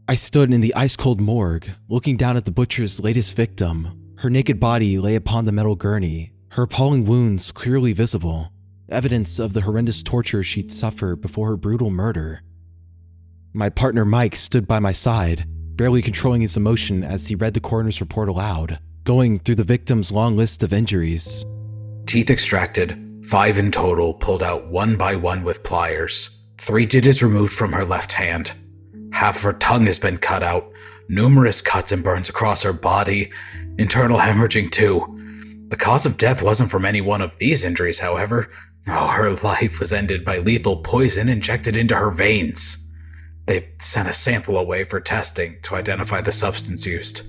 I stood in the ice-cold morgue, looking down at the butcher's latest victim. Her naked body lay upon the metal gurney, her appalling wounds clearly visible, evidence of the horrendous torture she'd suffered before her brutal murder. My partner Mike stood by my side, barely controlling his emotion as he read the coroner's report aloud, going through the victim's long list of injuries. Teeth extracted, 5 in total, pulled out one by one with pliers. 3 digits removed from her left hand. Half of her tongue has been cut out, numerous cuts and burns across her body, internal hemorrhaging too. The cause of death wasn't from any one of these injuries, however. Oh, her life was ended by lethal poison injected into her veins. They sent a sample away for testing to identify the substance used.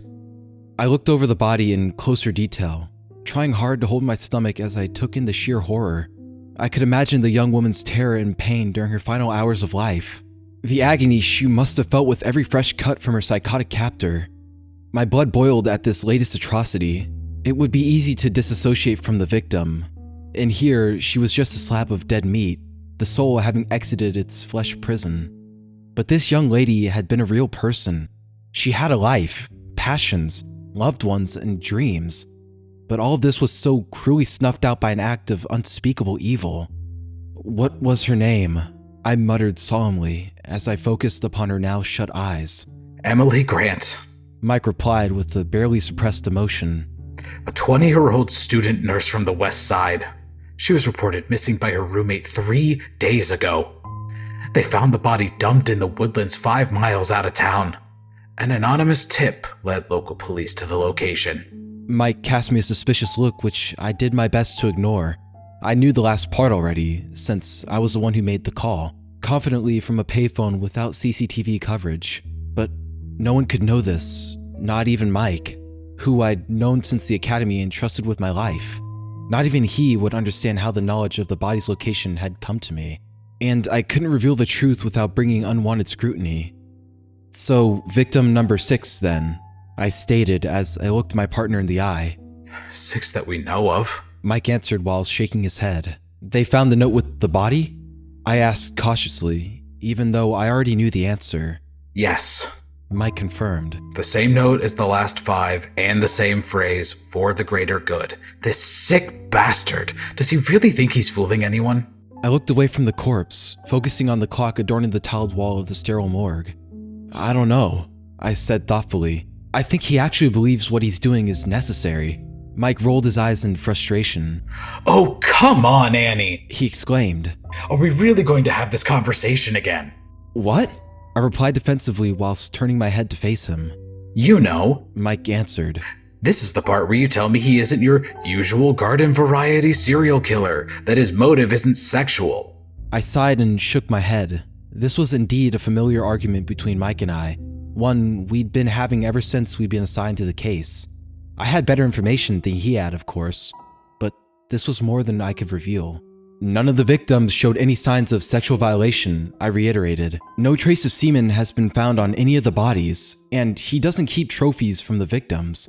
I looked over the body in closer detail, trying hard to hold my stomach as I took in the sheer horror. I could imagine the young woman's terror and pain during her final hours of life. The agony she must have felt with every fresh cut from her psychotic captor. My blood boiled at this latest atrocity. It would be easy to disassociate from the victim. And here, she was just a slab of dead meat, the soul having exited its flesh prison. But this young lady had been a real person. She had a life, passions, loved ones, and dreams. But all of this was so cruelly snuffed out by an act of unspeakable evil. What was her name? I muttered solemnly as I focused upon her now shut eyes. Emily Grant. Mike replied with a barely suppressed emotion. A 20-year-old student nurse from the West Side. She was reported missing by her roommate 3 days ago. They found the body dumped in the woodlands 5 miles out of town. An anonymous tip led local police to the location. Mike cast me a suspicious look, which I did my best to ignore. I knew the last part already, since I was the one who made the call, confidently from a payphone without CCTV coverage. But no one could know this, not even Mike, who I'd known since the academy and trusted with my life. Not even he would understand how the knowledge of the body's location had come to me. And I couldn't reveal the truth without bringing unwanted scrutiny. So, victim number 6 then, I stated as I looked my partner in the eye. 6 that we know of. Mike answered while shaking his head. They found the note with the body? I asked cautiously, even though I already knew the answer. Yes. Mike confirmed. The same note as the last 5 and the same phrase, for the greater good. This sick bastard. Does he really think he's fooling anyone? I looked away from the corpse, focusing on the clock adorning the tiled wall of the sterile morgue. I don't know, I said thoughtfully. I think he actually believes what he's doing is necessary. Mike rolled his eyes in frustration. Oh, come on, Annie, he exclaimed. Are we really going to have this conversation again? What? I replied defensively whilst turning my head to face him. You know, Mike answered. This is the part where you tell me he isn't your usual garden variety serial killer, that his motive isn't sexual. I sighed and shook my head. This was indeed a familiar argument between Mike and I, one we'd been having ever since we'd been assigned to the case. I had better information than he had, of course, but this was more than I could reveal. None of the victims showed any signs of sexual violation, I reiterated. No trace of semen has been found on any of the bodies, and he doesn't keep trophies from the victims.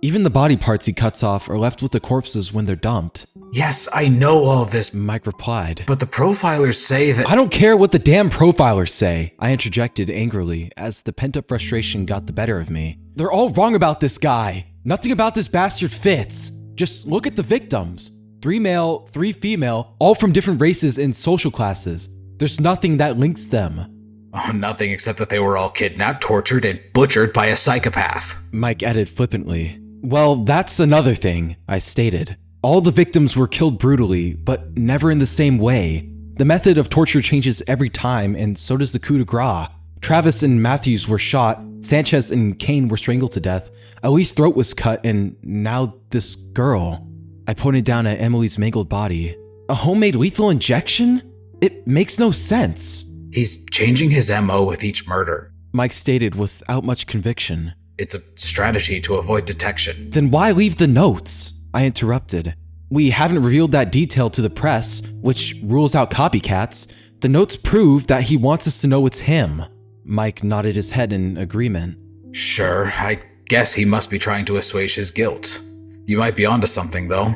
Even the body parts he cuts off are left with the corpses when they're dumped. Yes, I know all of this, Mike replied. But the profilers say that— I don't care what the damn profilers say, I interjected angrily as the pent-up frustration got the better of me. They're all wrong about this guy. Nothing about this bastard fits. Just look at the victims. 3 male, 3 female, all from different races and social classes. There's nothing that links them. Oh, nothing except that they were all kidnapped, tortured, and butchered by a psychopath, Mike added flippantly. Well, that's another thing, I stated. All the victims were killed brutally, but never in the same way. The method of torture changes every time, and so does the coup de grace. Travis and Matthews were shot, Sanchez and Kane were strangled to death, Ellie's throat was cut, and now this girl. I pointed down at Emily's mangled body. A homemade lethal injection? It makes no sense. He's changing his MO with each murder, Mike stated without much conviction. It's a strategy to avoid detection. Then why leave the notes? I interrupted. We haven't revealed that detail to the press, which rules out copycats. The notes prove that he wants us to know it's him. Mike nodded his head in agreement. Sure, I guess he must be trying to assuage his guilt. You might be onto something, though.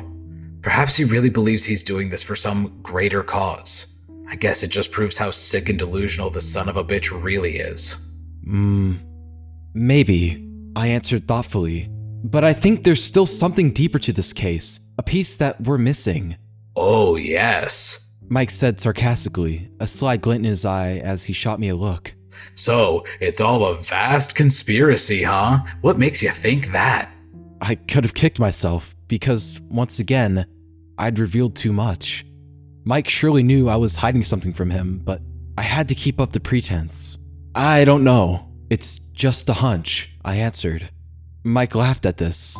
Perhaps he really believes he's doing this for some greater cause. I guess it just proves how sick and delusional the son of a bitch really is. Maybe, I answered thoughtfully. But I think there's still something deeper to this case, a piece that we're missing. Oh, yes, Mike said sarcastically, a sly glint in his eye as he shot me a look. So, it's all a vast conspiracy, huh? What makes you think that? I could have kicked myself, because, once again, I'd revealed too much. Mike surely knew I was hiding something from him, but I had to keep up the pretense. I don't know. It's just a hunch, I answered. Mike laughed at this.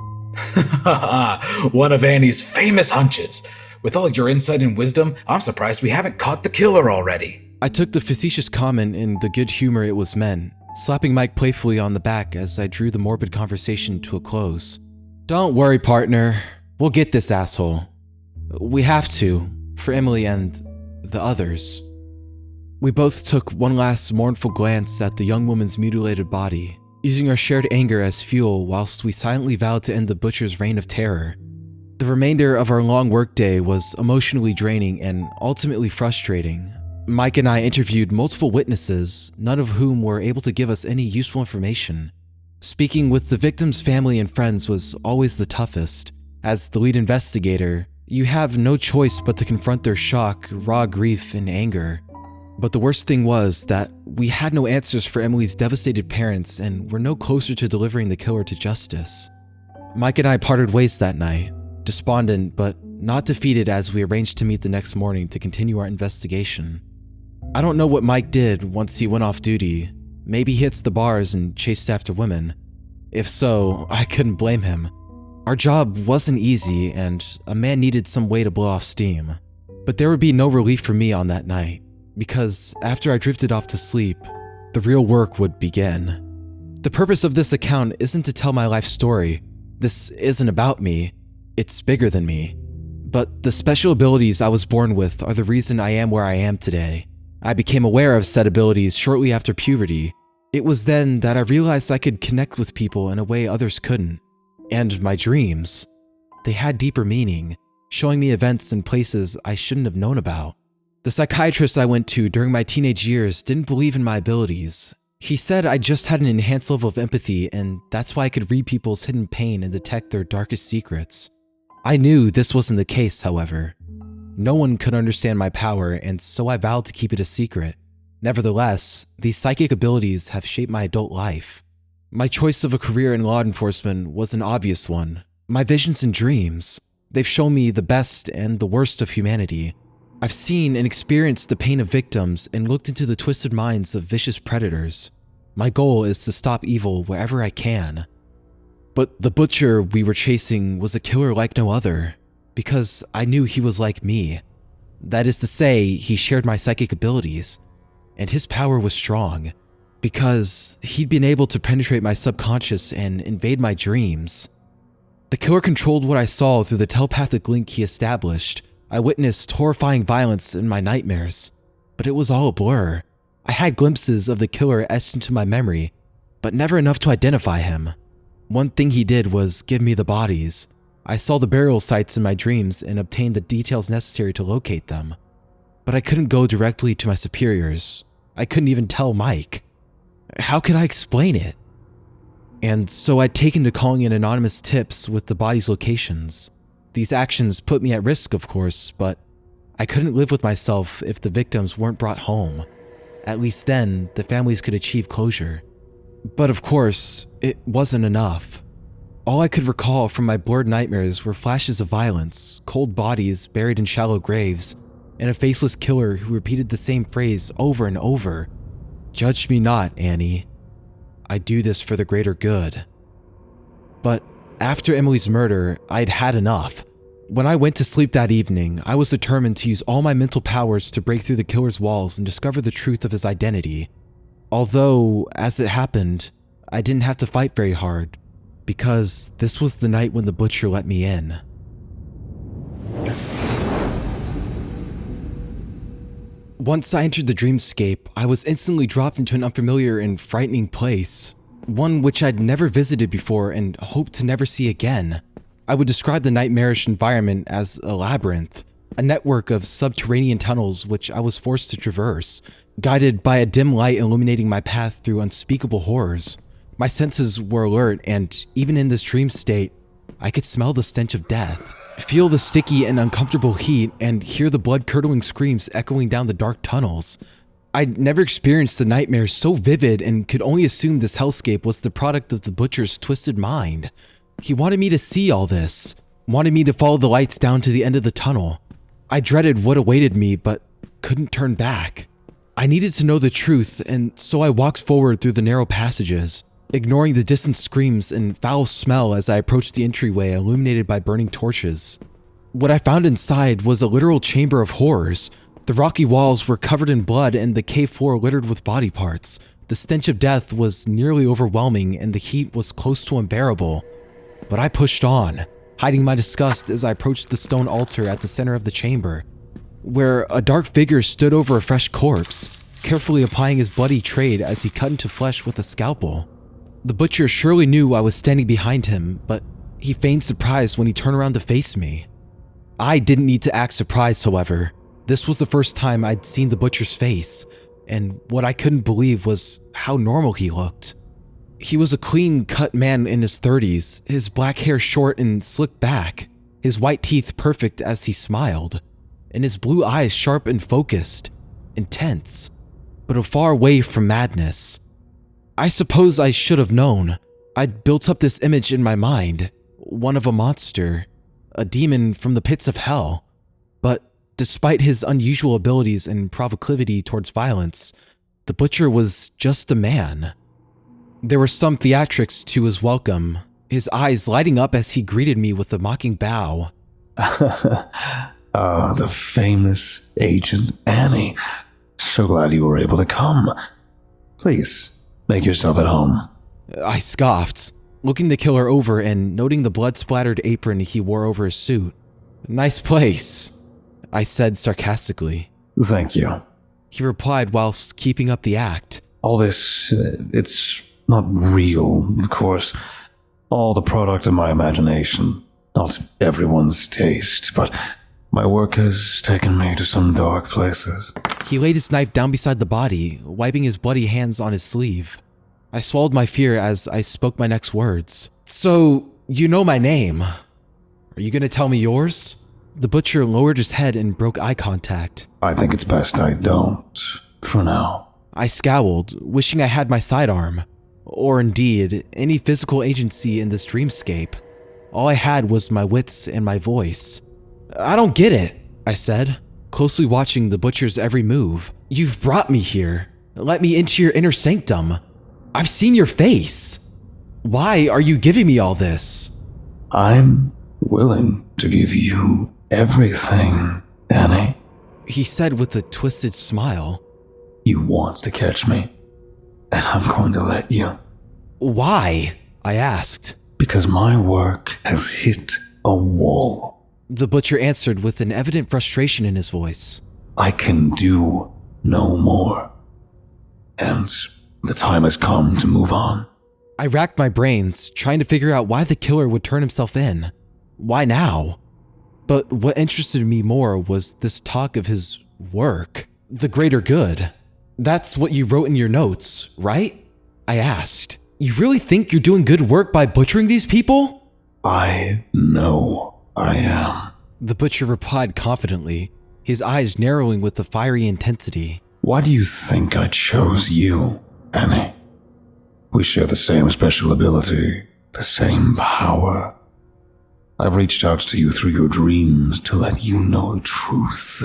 One of Annie's famous hunches. With all your insight and wisdom, I'm surprised we haven't caught the killer already. I took the facetious comment in the good humor it was meant, slapping Mike playfully on the back as I drew the morbid conversation to a close. Don't worry, partner. We'll get this asshole. We have to, for Emily and the others. We both took one last mournful glance at the young woman's mutilated body, using our shared anger as fuel whilst we silently vowed to end the butcher's reign of terror. The remainder of our long workday was emotionally draining and ultimately frustrating. Mike and I interviewed multiple witnesses, none of whom were able to give us any useful information. Speaking with the victim's family and friends was always the toughest. As the lead investigator, you have no choice but to confront their shock, raw grief, and anger. But the worst thing was that we had no answers for Emily's devastated parents and were no closer to delivering the killer to justice. Mike and I parted ways that night, despondent but not defeated as we arranged to meet the next morning to continue our investigation. I don't know what Mike did once he went off duty. Maybe he hits the bars and chased after women. If so, I couldn't blame him. Our job wasn't easy and a man needed some way to blow off steam. But there would be no relief for me on that night, because after I drifted off to sleep, the real work would begin. The purpose of this account isn't to tell my life story. This isn't about me. It's bigger than me. But the special abilities I was born with are the reason I am where I am today. I became aware of said abilities shortly after puberty. It was then that I realized I could connect with people in a way others couldn't. And my dreams, they had deeper meaning, showing me events and places I shouldn't have known about. The psychiatrist I went to during my teenage years didn't believe in my abilities. He said I just had an enhanced level of empathy, and that's why I could read people's hidden pain and detect their darkest secrets. I knew this wasn't the case, however. No one could understand my power, and so I vowed to keep it a secret. Nevertheless, these psychic abilities have shaped my adult life. My choice of a career in law enforcement was an obvious one. My visions and dreams, they've shown me the best and the worst of humanity. I've seen and experienced the pain of victims and looked into the twisted minds of vicious predators. My goal is to stop evil wherever I can. But the butcher we were chasing was a killer like no other, because I knew he was like me. That is to say, he shared my psychic abilities, and his power was strong, because he'd been able to penetrate my subconscious and invade my dreams. The killer controlled what I saw through the telepathic link he established. I witnessed horrifying violence in my nightmares, but it was all a blur. I had glimpses of the killer etched into my memory, but never enough to identify him. One thing he did was give me the bodies. I saw the burial sites in my dreams and obtained the details necessary to locate them. But I couldn't go directly to my superiors. I couldn't even tell Mike. How could I explain it? And so I'd taken to calling in anonymous tips with the bodies' locations. These actions put me at risk, of course, but I couldn't live with myself if the victims weren't brought home. At least then, the families could achieve closure. But of course, it wasn't enough. All I could recall from my blurred nightmares were flashes of violence, cold bodies buried in shallow graves, and a faceless killer who repeated the same phrase over and over. Judge me not, Annie. I do this for the greater good. But after Emily's murder, I'd had enough. When I went to sleep that evening, I was determined to use all my mental powers to break through the killer's walls and discover the truth of his identity. Although, as it happened, I didn't have to fight very hard, because this was the night when the butcher let me in. Once I entered the dreamscape, I was instantly dropped into an unfamiliar and frightening place, one which I'd never visited before and hoped to never see again. I would describe the nightmarish environment as a labyrinth. a network of subterranean tunnels which I was forced to traverse, guided by a dim light illuminating my path through unspeakable horrors. My senses were alert, and even in this dream state, I could smell the stench of death, feel the sticky and uncomfortable heat, and hear the blood-curdling screams echoing down the dark tunnels. I'd never experienced a nightmare so vivid and could only assume this hellscape was the product of the butcher's twisted mind. He wanted me to see all this, wanted me to follow the lights down to the end of the tunnel. I dreaded what awaited me, but couldn't turn back. I needed to know the truth, and so I walked forward through the narrow passages, ignoring the distant screams and foul smell as I approached the entryway illuminated by burning torches. What I found inside was a literal chamber of horrors. The rocky walls were covered in blood and the cave floor littered with body parts. The stench of death was nearly overwhelming and the heat was close to unbearable. But I pushed on, hiding my disgust as I approached the stone altar at the center of the chamber, where a dark figure stood over a fresh corpse, carefully applying his bloody trade as he cut into flesh with a scalpel. The butcher surely knew I was standing behind him, but he feigned surprise when he turned around to face me. I didn't need to act surprised, however. This was the first time I'd seen the butcher's face, and what I couldn't believe was how normal he looked. He was a clean-cut man in his 30s, his black hair short and slicked back, his white teeth perfect as he smiled, and his blue eyes sharp and focused, intense, but far away from madness. I suppose I should have known. I'd built up this image in my mind, one of a monster, a demon from the pits of hell. But despite his unusual abilities and proclivity towards violence, the butcher was just a man. There were some theatrics to his welcome, his eyes lighting up as he greeted me with a mocking bow. The famous Agent Annie. So glad you were able to come. Please, make yourself at home. I scoffed, looking the killer over and noting the blood-splattered apron he wore over his suit. Nice place, I said sarcastically. Thank you. He replied whilst keeping up the act. All this, it's not real, of course. All the product of my imagination. Not everyone's taste, but my work has taken me to some dark places. He laid his knife down beside the body, wiping his bloody hands on his sleeve. I swallowed my fear as I spoke my next words. So, you know my name. Are you gonna tell me yours? The butcher lowered his head and broke eye contact. I think it's best I don't, for now. I scowled, wishing I had my sidearm, or indeed, any physical agency in this dreamscape. All I had was my wits and my voice. I don't get it, I said, closely watching the butcher's every move. You've brought me here, let me into your inner sanctum. I've seen your face. Why are you giving me all this? I'm willing to give you everything, Annie. He said with a twisted smile. You want to catch me, and I'm going to let you. Why? I asked. Because my work has hit a wall. The butcher answered with an evident frustration in his voice. I can do no more. And the time has come to move on. I racked my brains, trying to figure out why the killer would turn himself in. Why now? But what interested me more was this talk of his work, the greater good. That's what you wrote in your notes, right? I asked. You really think you're doing good work by butchering these people? I know I am. The butcher replied confidently, his eyes narrowing with a fiery intensity. Why do you think I chose you, Annie? We share the same special ability, the same power. I've reached out to you through your dreams to let you know the truth.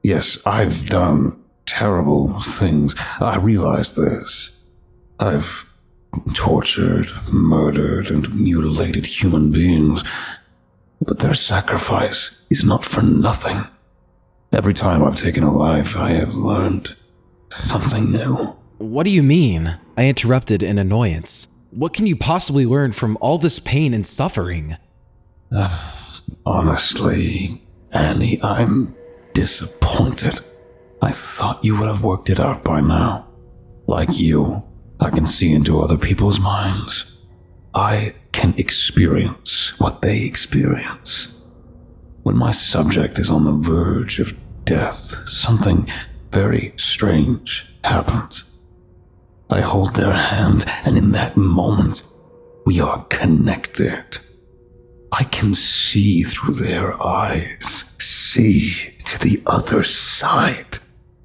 Yes, I've done terrible things. I realize this. I've tortured, murdered, and mutilated human beings. But their sacrifice is not for nothing. Every time I've taken a life, I have learned something new. What do you mean? I interrupted in annoyance. What can you possibly learn from all this pain and suffering? Honestly, Annie, I'm disappointed. I thought you would have worked it out by now. Like you, I can see into other people's minds. I can experience what they experience. When my subject is on the verge of death, something very strange happens. I hold their hand, and in that moment, we are connected. I can see through their eyes, see to the other side.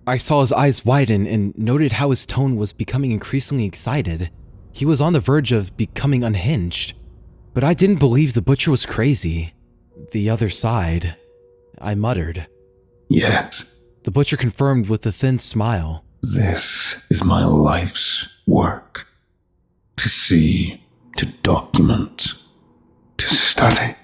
I saw his eyes widen and noted how his tone was becoming increasingly excited. He was on the verge of becoming unhinged. But I didn't believe the butcher was crazy. The other side, I muttered. Yes. The butcher confirmed with a thin smile. This is my life's work. To see, to document, to study.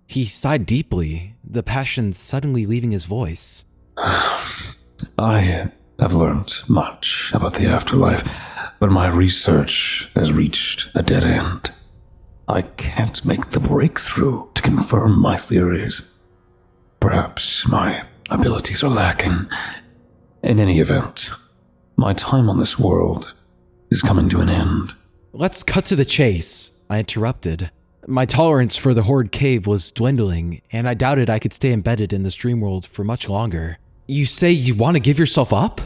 He sighed deeply, the passion suddenly leaving his voice. I have learned much about the afterlife, but my research has reached a dead end. I can't make the breakthrough to confirm my theories. Perhaps my abilities are lacking. In any event, my time on this world is coming to an end. Let's cut to the chase, I interrupted. My tolerance for the horrid cave was dwindling, and I doubted I could stay embedded in this dream world for much longer. You say you want to give yourself up?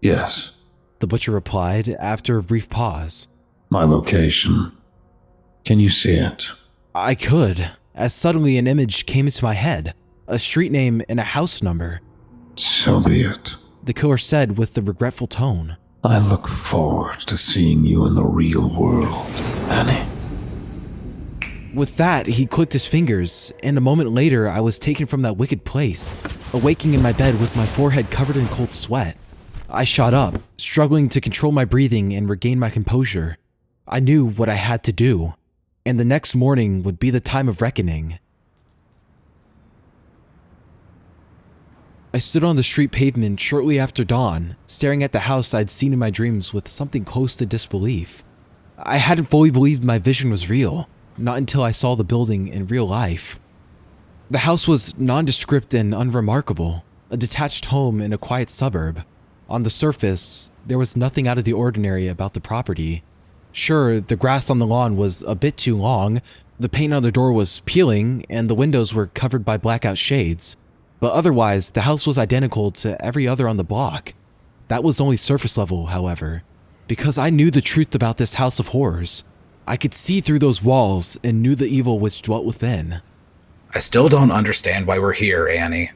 Yes. The butcher replied after a brief pause. My location. Can you see it? I could, as suddenly an image came into my head, a street name and a house number. So be it. The killer said with a regretful tone. I look forward to seeing you in the real world, Annie. With that, he clicked his fingers, and a moment later I was taken from that wicked place, awaking in my bed with my forehead covered in cold sweat. I shot up, struggling to control my breathing and regain my composure. I knew what I had to do, and the next morning would be the time of reckoning. I stood on the street pavement shortly after dawn, staring at the house I'd seen in my dreams with something close to disbelief. I hadn't fully believed my vision was real, not until I saw the building in real life. The house was nondescript and unremarkable, a detached home in a quiet suburb. On the surface, there was nothing out of the ordinary about the property. Sure, the grass on the lawn was a bit too long, the paint on the door was peeling, and the windows were covered by blackout shades. But otherwise, the house was identical to every other on the block. That was only surface level, however, because I knew the truth about this house of horrors. I could see through those walls and knew the evil which dwelt within. I still don't understand why we're here, Annie.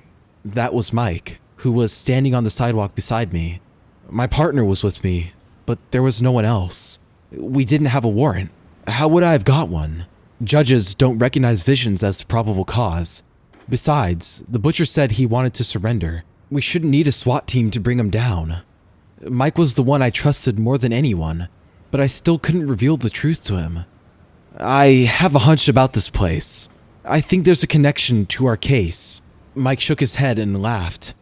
That was Mike, who was standing on the sidewalk beside me. My partner was with me, but there was no one else. We didn't have a warrant. How would I have got one? Judges don't recognize visions as probable cause. Besides, the butcher said he wanted to surrender. We shouldn't need a SWAT team to bring him down. Mike was the one I trusted more than anyone, but I still couldn't reveal the truth to him. I have a hunch about this place. I think there's a connection to our case. Mike shook his head and laughed.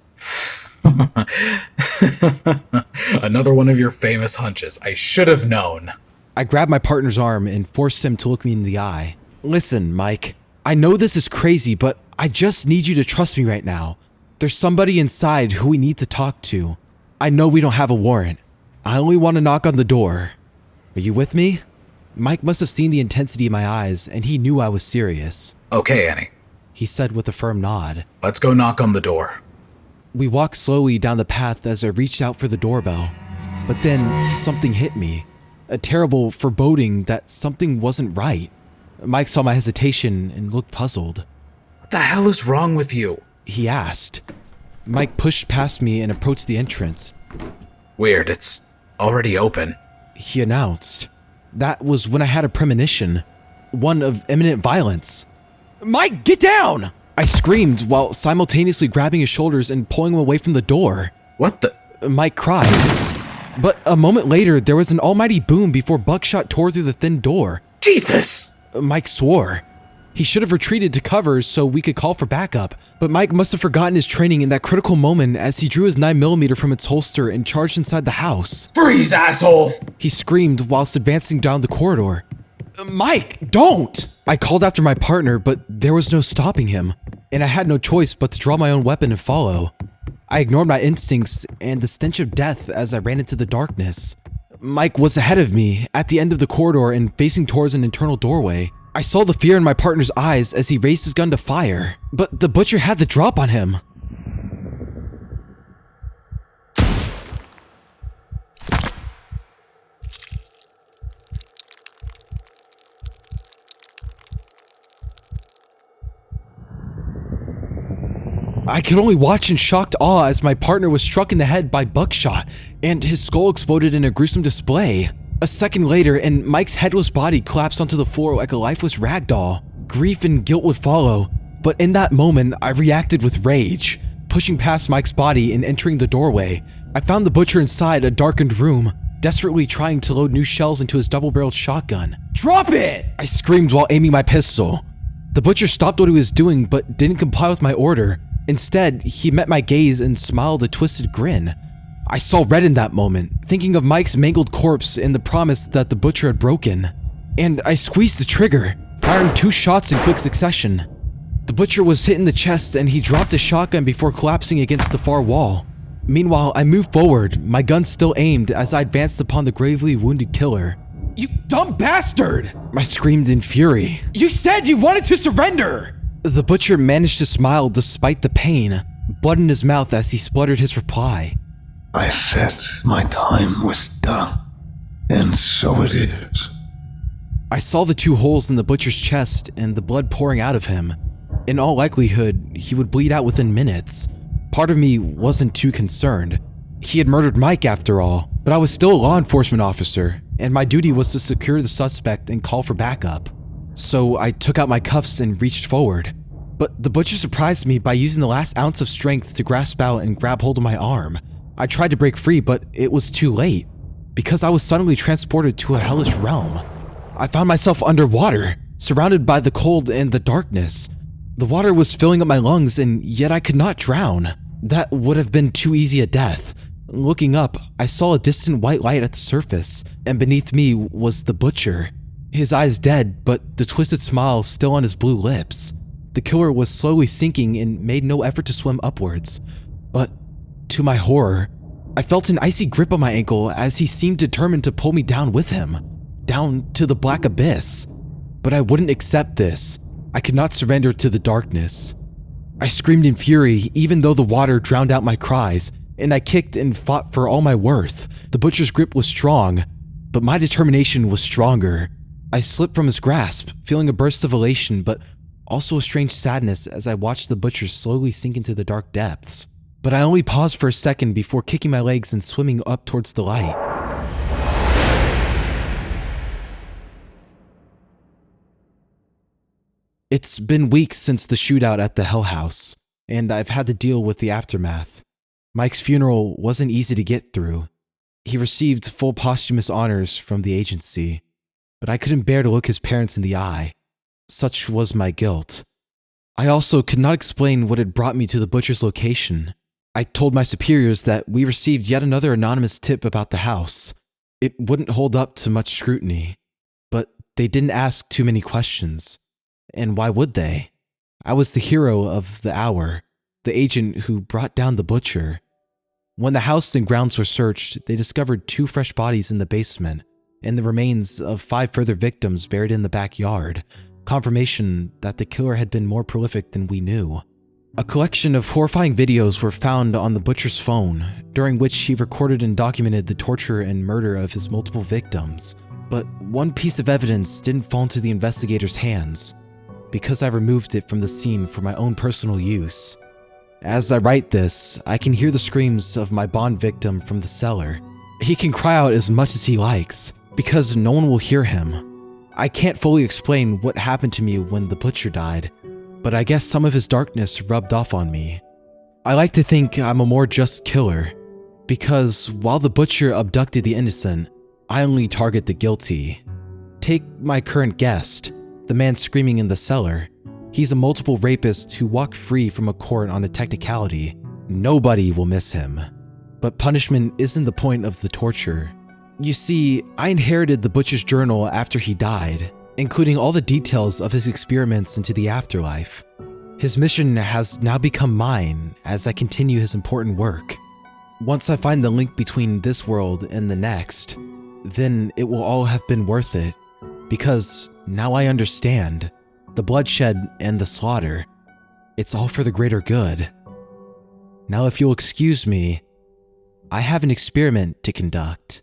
Another one of your famous hunches. I should have known. I grabbed my partner's arm and forced him to look me in the eye. Listen, Mike, I know this is crazy, but I just need you to trust me right now. There's somebody inside who we need to talk to. I know we don't have a warrant. I only want to knock on the door. Are you with me? Mike must have seen the intensity in my eyes, and he knew I was serious. Okay, Annie. He said with a firm nod. Let's go knock on the door. We walked slowly down the path as I reached out for the doorbell. But then something hit me. A terrible foreboding that something wasn't right. Mike saw my hesitation and looked puzzled. What the hell is wrong with you? He asked. Mike pushed past me and approached the entrance. Weird, it's already open. He announced. That was when I had a premonition. One of imminent violence. Mike, get down! I screamed while simultaneously grabbing his shoulders and pulling him away from the door. What the? Mike cried. But a moment later, there was an almighty boom before buckshot tore through the thin door. Jesus! Mike swore. He should have retreated to cover so we could call for backup, but Mike must have forgotten his training in that critical moment as he drew his 9mm from its holster and charged inside the house. Freeze, asshole! He screamed whilst advancing down the corridor. Mike, don't! I called after my partner, but there was no stopping him, and I had no choice but to draw my own weapon and follow. I ignored my instincts and the stench of death as I ran into the darkness. Mike was ahead of me, at the end of the corridor and facing towards an internal doorway. I saw the fear in my partner's eyes as he raised his gun to fire, but the butcher had the drop on him. I could only watch in shocked awe as my partner was struck in the head by buckshot and his skull exploded in a gruesome display. A second later, and Mike's headless body collapsed onto the floor like a lifeless ragdoll. Grief and guilt would follow, but in that moment, I reacted with rage. Pushing past Mike's body and entering the doorway, I found the butcher inside a darkened room, desperately trying to load new shells into his double-barreled shotgun. "Drop it!" I screamed while aiming my pistol. The butcher stopped what he was doing but didn't comply with my order. Instead, he met my gaze and smiled a twisted grin. I saw red in that moment, thinking of Mike's mangled corpse and the promise that the butcher had broken. And I squeezed the trigger, firing 2 shots in quick succession. The butcher was hit in the chest and he dropped his shotgun before collapsing against the far wall. Meanwhile, I moved forward, my gun still aimed as I advanced upon the gravely wounded killer. "You dumb bastard!" I screamed in fury. "You said you wanted to surrender!" The butcher managed to smile despite the pain, blood in his mouth as he spluttered his reply. I said my time was done, and so it is. I saw the 2 holes in the butcher's chest and the blood pouring out of him. In all likelihood, he would bleed out within minutes. Part of me wasn't too concerned. He had murdered Mike after all, but I was still a law enforcement officer, and my duty was to secure the suspect and call for backup. So I took out my cuffs and reached forward. But the butcher surprised me by using the last ounce of strength to grasp out and grab hold of my arm. I tried to break free, but it was too late, because I was suddenly transported to a hellish realm. I found myself underwater, surrounded by the cold and the darkness. The water was filling up my lungs, and yet I could not drown. That would have been too easy a death. Looking up, I saw a distant white light at the surface, and beneath me was the butcher. His eyes dead, but the twisted smile still on his blue lips. The killer was slowly sinking and made no effort to swim upwards. But to my horror, I felt an icy grip on my ankle as he seemed determined to pull me down with him, down to the black abyss. But I wouldn't accept this. I could not surrender to the darkness. I screamed in fury even though the water drowned out my cries, and I kicked and fought for all my worth. The butcher's grip was strong, but my determination was stronger. I slipped from his grasp, feeling a burst of elation, but also a strange sadness as I watched the butcher slowly sink into the dark depths. But I only paused for a second before kicking my legs and swimming up towards the light. It's been weeks since the shootout at the Hell House, and I've had to deal with the aftermath. Mike's funeral wasn't easy to get through. He received full posthumous honors from the agency, but I couldn't bear to look his parents in the eye. Such was my guilt. I also could not explain what had brought me to the butcher's location. I told my superiors that we received yet another anonymous tip about the house. It wouldn't hold up to much scrutiny, but they didn't ask too many questions. And why would they? I was the hero of the hour, the agent who brought down the butcher. When the house and grounds were searched, they discovered 2 fresh bodies in the basement and the remains of 5 further victims buried in the backyard, confirmation that the killer had been more prolific than we knew. A collection of horrifying videos were found on the butcher's phone, during which he recorded and documented the torture and murder of his multiple victims. But one piece of evidence didn't fall into the investigators' hands, because I removed it from the scene for my own personal use. As I write this, I can hear the screams of my Bond victim from the cellar. He can cry out as much as he likes, because no one will hear him. I can't fully explain what happened to me when the butcher died, but I guess some of his darkness rubbed off on me. I like to think I'm a more just killer, because while the butcher abducted the innocent, I only target the guilty. Take my current guest, the man screaming in the cellar. He's a multiple rapist who walked free from a court on a technicality. Nobody will miss him. But punishment isn't the point of the torture. You see, I inherited the butcher's journal after he died, including all the details of his experiments into the afterlife. His mission has now become mine as I continue his important work. Once I find the link between this world and the next, then it will all have been worth it. Because now I understand. The bloodshed and the slaughter. It's all for the greater good. Now if you'll excuse me, I have an experiment to conduct.